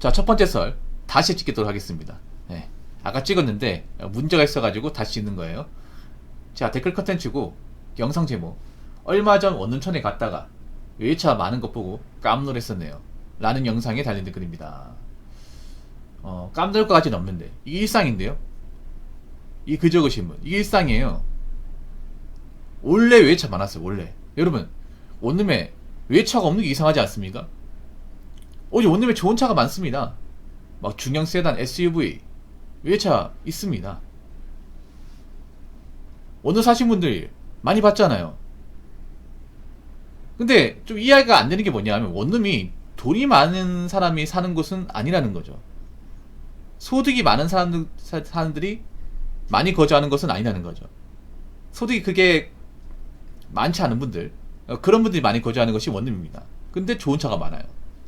자, 첫 번째 썰 다시 찍도록 하겠습니다. 네. 아까 찍었는데 문제가 있어가지고 다시 찍는 거예요. 자, 댓글 컨텐츠고 영상 제목, 얼마 전 원룸촌에 갔다가 외차 많은 것 보고 깜놀했었네요 라는 영상에 달린 댓글입니다. 깜놀 것까지는 없는데 이게 일상인데요. 이 글 적으신 분, 이게 일상이에요. 원래 외차 많았어요. 원래 여러분, 원룸에 외차가 없는 게 이상하지 않습니까? 어제 원룸에 좋은 차가 많습니다. 막 중형 세단, SUV 외차 있습니다. 원룸 사신 분들 많이 봤잖아요. 근데 좀 이해가 안 되는 게 뭐냐면, 원룸이 돈이 많은 사람이 사는 곳은 아니라는 거죠. 소득이 많은 사람들이 많이 거주하는 것은 아니라는 거죠. 소득이 그게 많지 않은 분들, 그런 분들이 많이 거주하는 것이 원룸입니다. 근데 좋은 차가 많아요.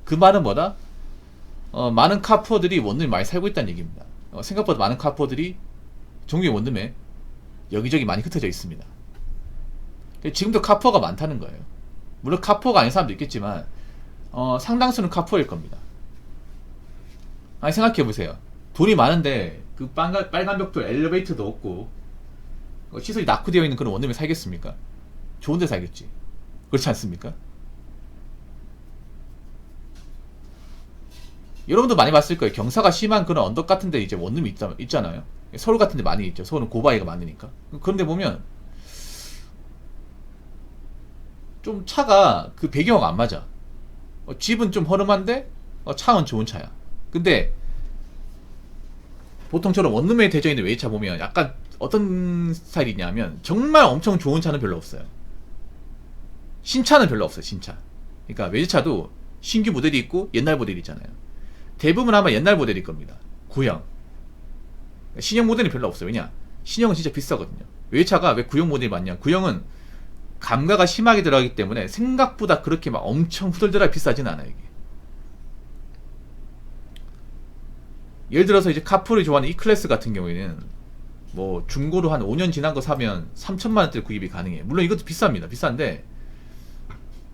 그 말은 뭐다? 많은 카푸어들이 원룸에 많이 살고 있다는 얘기입니다. 생각보다 많은 카푸어들이 종류의 원룸에 여기저기 많이 흩어져 있습니다. 지금도 카푸어가 많다는 거예요. 물론 카푸어가 아닌 사람도 있겠지만 상당수는 카푸어일 겁니다. 아니, 생각해보세요. 돈이 많은데 그 빨간 벽돌 엘리베이터도 없고 시설이 낙후되어 있는 그런 원룸에 살겠습니까? 좋은 데 살겠지. 그렇지 않습니까? 여러분도 많이 봤을 거예요. 경사가 심한 그런 언덕 같은 데 이제 원룸이 있잖아요. 서울 같은 데 많이 있죠. 서울은 고바위가 많으니까. 그런데 보면 좀 차가 그 배경하고 안 맞아. 집은 좀 허름한데 차는 좋은 차야. 근데 보통처럼 원룸에 대져 있는 외차 보면 약간 어떤 스타일이냐면, 정말 엄청 좋은 차는 별로 없어요. 신차는 별로 없어요. 신차. 그러니까 외제차도 신규 모델이 있고 옛날 모델이 있잖아요. 대부분 아마 옛날 모델일 겁니다. 구형. 신형 모델이 별로 없어요. 왜냐? 신형은 진짜 비싸거든요. 외제차가 왜 구형 모델이 많냐? 구형은 감가가 심하게 들어가기 때문에 생각보다 그렇게 막 엄청 후덜덜하게 비싸진 않아요. 이게. 예를 들어서 이제 카풀이 좋아하는 E클래스 같은 경우에는 뭐 중고로 한 5년 지난 거 사면 3천만원대 구입이 가능해요. 물론 이것도 비쌉니다. 비싼데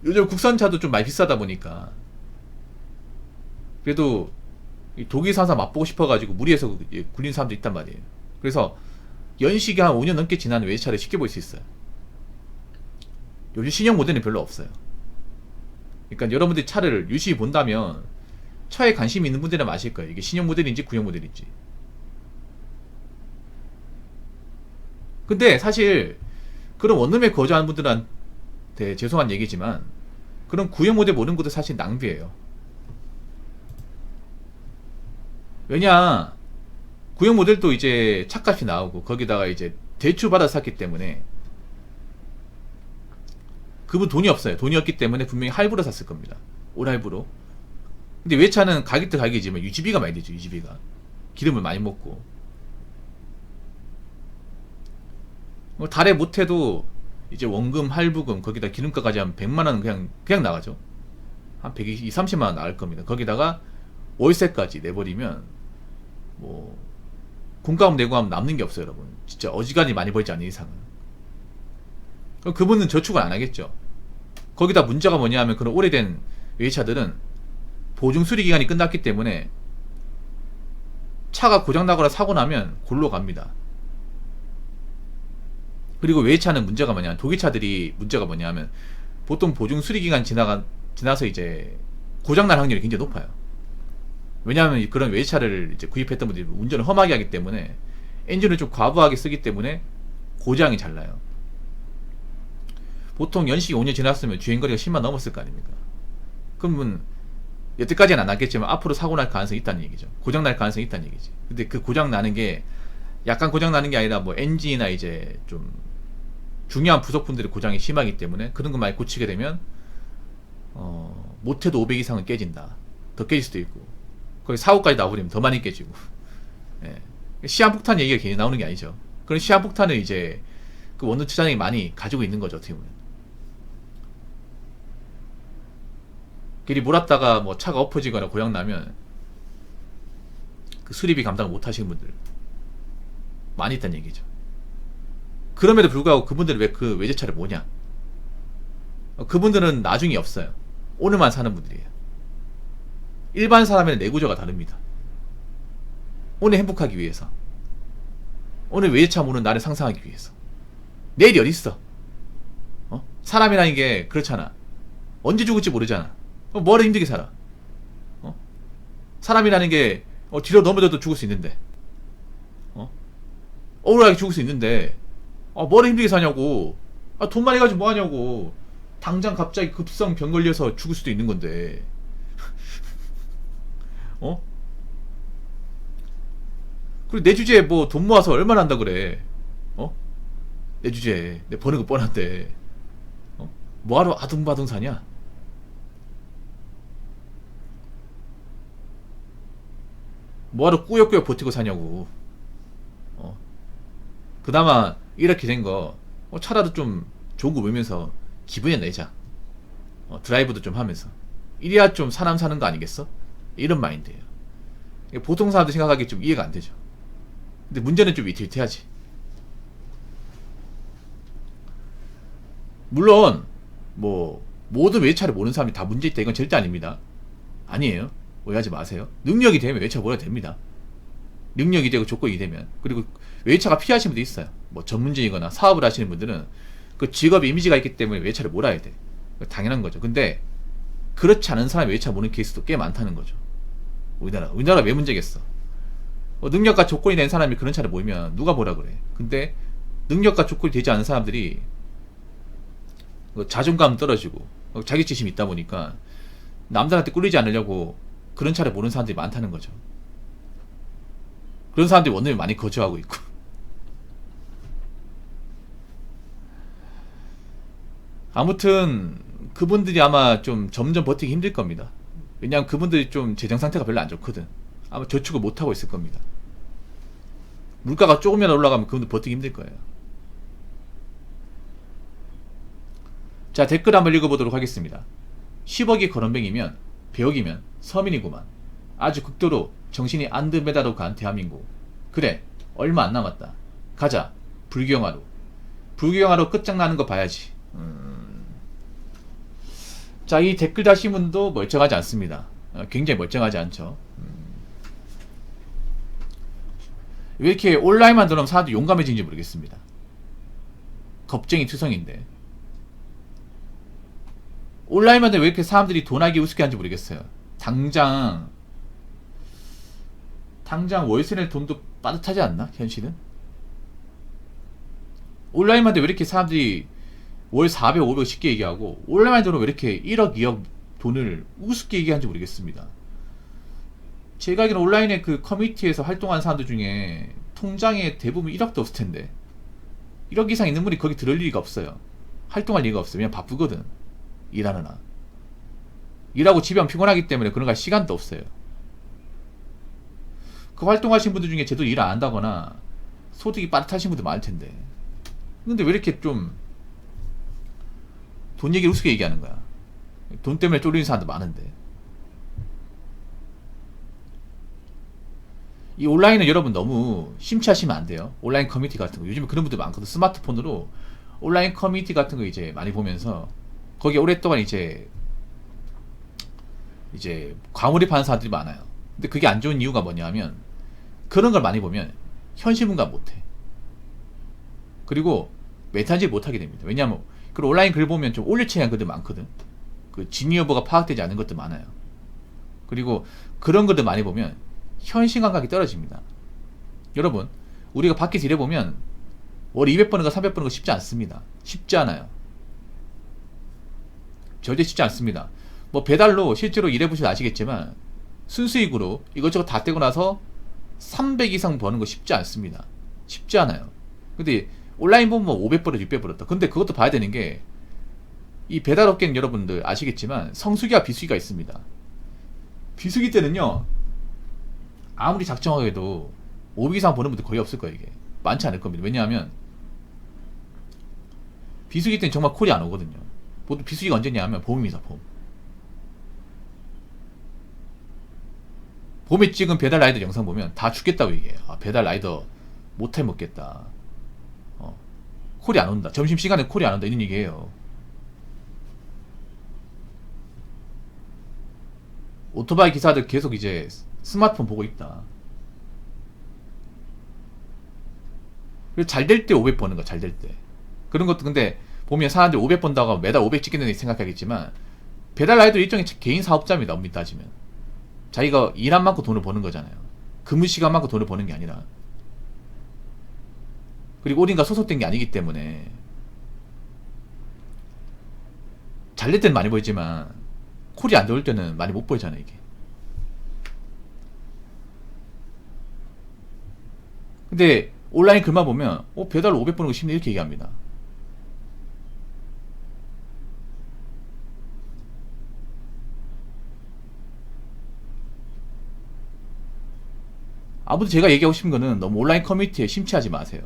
요즘 국산차도 좀 많이 비싸다 보니까 그래도 독일산 사 맛보고 싶어가지고 무리해서 굴린 사람도 있단 말이에요. 그래서 연식이 한 5년 넘게 지난 외제차를 쉽게 볼 수 있어요. 요즘 신형 모델은 별로 없어요. 그러니까 여러분들이 차를 유심히 본다면 차에 관심이 있는 분들은 아실 거예요. 이게 신형 모델인지 구형 모델인지. 근데 사실 그런 원룸에 거주하는 분들한테 죄송한 얘기지만, 그런 구형 모델 모르는 것도 사실 낭비예요. 왜냐, 구형 모델도 이제 차값이 나오고 거기다가 이제 대출 받아 샀기 때문에 그분 돈이 없어요. 돈이 없기 때문에 분명히 할부로 샀을 겁니다. 올 할부로. 근데 외차는 가격도 가격이지만 유지비가 많이 되죠. 유지비가 기름을 많이 먹고, 달에 못해도 이제 원금, 할부금, 거기다 기름값까지 하면 100만원 그냥 나가죠. 한 120, 30만원 나갈 겁니다. 거기다가 월세까지 내버리면 뭐 공과금 내고 하면 남는 게 없어요. 여러분, 진짜 어지간히 많이 벌지 않는 이상은. 그럼 그분은 저축을 안 하겠죠. 거기다 문제가 뭐냐 하면, 그런 오래된 외제차들은 보증 수리 기간이 끝났기 때문에 차가 고장나거나 사고 나면 골로 갑니다. 그리고 외제차는 문제가 뭐냐, 독일차들이 문제가 뭐냐 하면, 보통 보증 수리 기간 지나서 이제 고장날 확률이 굉장히 높아요. 왜냐하면 그런 외제차를 이제 구입했던 분들이 운전을 험하게 하기 때문에 엔진을 좀 과부하게 쓰기 때문에 고장이 잘 나요. 보통 연식이 5년 지났으면 주행거리가 10만 넘었을 거 아닙니까? 그러면 여태까지는 안 났겠지만 앞으로 사고 날 가능성이 있다는 얘기죠. 고장 날 가능성이 있다는 얘기지. 근데 그 고장 나는 게 약간 고장 나는 게 아니라 뭐 엔진이나 이제 좀 중요한 부속품들의 고장이 심하기 때문에 그런 거 많이 고치게 되면 못해도 500 이상은 깨진다. 더 깨질 수도 있고, 거기 사고까지 나버리면 더 많이 깨지고. 예. 시한폭탄 얘기가 괜히 나오는 게 아니죠. 그런 시한폭탄을 이제 그 원룸 투자장이 많이 가지고 있는 거죠. 어떻게 보면. 길이 몰았다가 뭐 차가 엎어지거나 고장나면 그 수리비 감당을 못 하시는 분들 많이 있다는 얘기죠. 그럼에도 불구하고 그분들은 왜 그 외제차를 모냐? 그분들은 나중이 없어요. 오늘만 사는 분들이에요. 일반 사람의 뇌구조가 다릅니다. 오늘 행복하기 위해서, 오늘 외차 모는 나를 상상하기 위해서. 내일이 어딨어? 사람이라는 게 그렇잖아. 언제 죽을지 모르잖아. 뭐하러 힘들게 살아? 사람이라는 게 뒤로 넘어져도 죽을 수 있는데, 억울하게 죽을 수 있는데, 뭐하러 힘들게 사냐고. 돈 많이 가지고 뭐하냐고. 당장 갑자기 급성 병 걸려서 죽을 수도 있는 건데. 그리고 내 주제에 뭐 돈 모아서 얼마나 한다 그래. 내 주제에 내 버는 거 뻔한데. 뭐하러 아둥바둥 사냐? 뭐하러 꾸역꾸역 버티고 사냐고. 그나마 이렇게 된 거 차라리 좀 좋은 거 보면서 기분이 내자. 드라이브도 좀 하면서. 이래야 좀 사람 사는 거 아니겠어? 이런 마인드예요. 보통 사람들 생각하기 좀 이해가 안 되죠. 근데 문제는 좀 위태위태하지. 물론 뭐 모든 외차를 모르는 사람이 다 문제 있다, 이건 절대 아닙니다. 아니에요. 오해하지 마세요. 능력이 되면 외차 몰아도 됩니다. 능력이 되고 조건이 되면. 그리고 외차가 필요하신 분도 있어요. 뭐 전문직이거나 사업을 하시는 분들은 그 직업 이미지가 있기 때문에 외차를 몰아야 돼. 당연한 거죠. 근데 그렇지 않은 사람이 외차 모르는 케이스도 꽤 많다는 거죠. 우리나라 왜 문제겠어? 능력과 조건이 된 사람이 그런 차를 모이면 누가 뭐라 그래. 근데 능력과 조건이 되지 않은 사람들이 자존감 떨어지고 자격지심이 있다 보니까 남들한테 꿀리지 않으려고 그런 차를 모르는 사람들이 많다는 거죠. 그런 사람들이 원룸에 많이 거주하고 있고. 아무튼 그분들이 아마 좀 점점 버티기 힘들 겁니다. 왜냐하면 그분들이 좀 재정 상태가 별로 안 좋거든. 아마 저축을 못하고 있을 겁니다. 물가가 조금이라도 올라가면 그분들 버티기 힘들 거예요. 자, 댓글 한번 읽어보도록 하겠습니다. 10억이 거론뱅이면 100억이면 서민이구만. 아주 극도로 정신이 안 듭니다로 간 대한민국. 그래, 얼마 안 남았다. 가자, 불경화로. 불경화로 끝장나는 거 봐야지. 자, 이 댓글 다신 분도 멀쩡하지 않습니다. 굉장히 멀쩡하지 않죠. 왜 이렇게 온라인만 들으면 사람들이 용감해지는지 모르겠습니다. 겁쟁이 투성인데. 온라인만 들으면 왜 이렇게 사람들이 돈하기 우습게 하는지 모르겠어요. 당장 월세 낼 돈도 빠듯하지 않나? 현실은? 온라인만 들으면 왜 이렇게 사람들이 월 400, 500 쉽게 얘기하고 온라인만 들으면 왜 이렇게 1억, 2억 돈을 우습게 얘기하는지 모르겠습니다. 제가 알기로는 온라인의 그 커뮤니티에서 활동하는 사람들 중에 통장에 대부분 1억도 없을 텐데 1억 이상 있는 분이 거기 들을 리가 없어요. 활동할 리가 없어요. 그냥 바쁘거든. 일하느라. 일하고 집에 오면 피곤하기 때문에 그런 거 할 시간도 없어요. 그 활동하신 분들 중에 제대로 일 안 한다거나 소득이 빠듯하신 분들 많을 텐데. 근데 왜 이렇게 좀 돈 얘기를 우습게 얘기하는 거야? 돈 때문에 쫄리는 사람도 많은데. 이 온라인은 여러분 너무 심취하시면 안 돼요. 온라인 커뮤니티 같은 거. 요즘에 그런 분들 많거든. 스마트폰으로 온라인 커뮤니티 같은 거 이제 많이 보면서 거기에 오랫동안 이제 과몰입하는 사람들이 많아요. 근데 그게 안 좋은 이유가 뭐냐면 그런 걸 많이 보면 현실분간 못해. 그리고 메타인지 못하게 됩니다. 왜냐하면 그 온라인 글 보면 좀 올려치는 것들 많거든. 그 진위 여부가 파악되지 않은 것들 많아요. 그리고 그런 것들 많이 보면 현실 감각이 떨어집니다. 여러분, 우리가 밖에서 일해보면 월 200번인가 300번인 거 쉽지 않습니다. 쉽지 않아요. 절대 쉽지 않습니다. 뭐 배달로 실제로 일해보시면 아시겠지만 순수익으로 이것저것 다 떼고 나서 300 이상 버는 거 쉽지 않습니다. 쉽지 않아요. 근데 온라인 보면 뭐 500벌었다 600벌었다. 근데 그것도 봐야 되는 게 이 배달업계는 여러분들 아시겠지만 성수기와 비수기가 있습니다. 비수기 때는요 아무리 작정하게도 500 이상 버는 분들 거의 없을 거예요. 이게 많지 않을 겁니다. 왜냐하면 비수기 때는 정말 콜이 안 오거든요. 보통 비수기가 언제냐 하면 봄입니다. 봄에 찍은 배달 라이더 영상 보면 다 죽겠다고 얘기해요. 배달 라이더 못해 먹겠다. 콜이 안 온다. 점심시간에 콜이 안 온다. 이런 얘기예요. 오토바이 기사들 계속 이제 스마트폰 보고 있다. 그리고 잘 될 때 500 버는 거, 잘 될 때. 그런 것도 근데 보면 사람들이 500 번다고 매달 500 찍겠는데 생각하겠지만 배달 라이더 일종의 개인 사업자입니다. 엄밀히 따지면. 자기가 일한 만큼 돈을 버는 거잖아요. 근무 시간만큼 돈을 버는 게 아니라. 그리고 어딘가 소속된 게 아니기 때문에 잘 될 때는 많이 벌지만 콜이 안 들어올 때는 많이 못 벌잖아요, 이게. 근데 온라인 글만 보면 배달 500 버는 거 쉽네 이렇게 얘기합니다. 아무튼 제가 얘기하고 싶은 거는 너무 온라인 커뮤니티에 심취하지 마세요.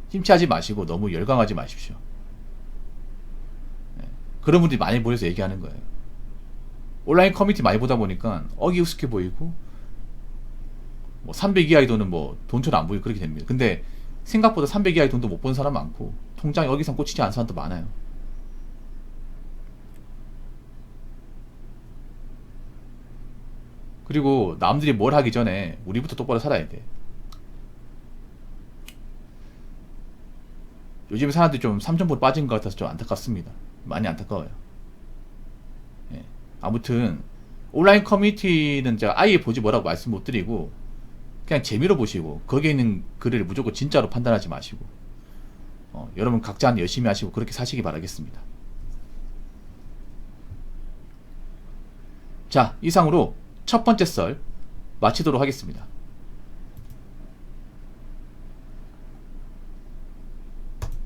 심취하지 마시고 너무 열광하지 마십시오. 네. 그런 분들이 많이 모여서 얘기하는 거예요. 온라인 커뮤니티 많이 보다 보니까 어기우스게 보이고 뭐 300 이하의 돈은 뭐 돈처럼 안 보이고 그렇게 됩니다. 근데 생각보다 300 이하의 돈도 못 버는 사람 많고 통장에 어기상 꽂히지 않은 사람도 많아요. 그리고 남들이 뭘 하기 전에 우리부터 똑바로 살아야 돼. 요즘 사람들이 좀 3점포 빠진 것 같아서 좀 안타깝습니다. 많이 안타까워요. 예. 아무튼 온라인 커뮤니티는 제가 아예 보지 뭐라고 말씀 못 드리고 그냥 재미로 보시고 거기에 있는 글을 무조건 진짜로 판단하지 마시고 여러분 각자 열심히 하시고 그렇게 사시기 바라겠습니다. 자, 이상으로 첫 번째 썰 마치도록 하겠습니다.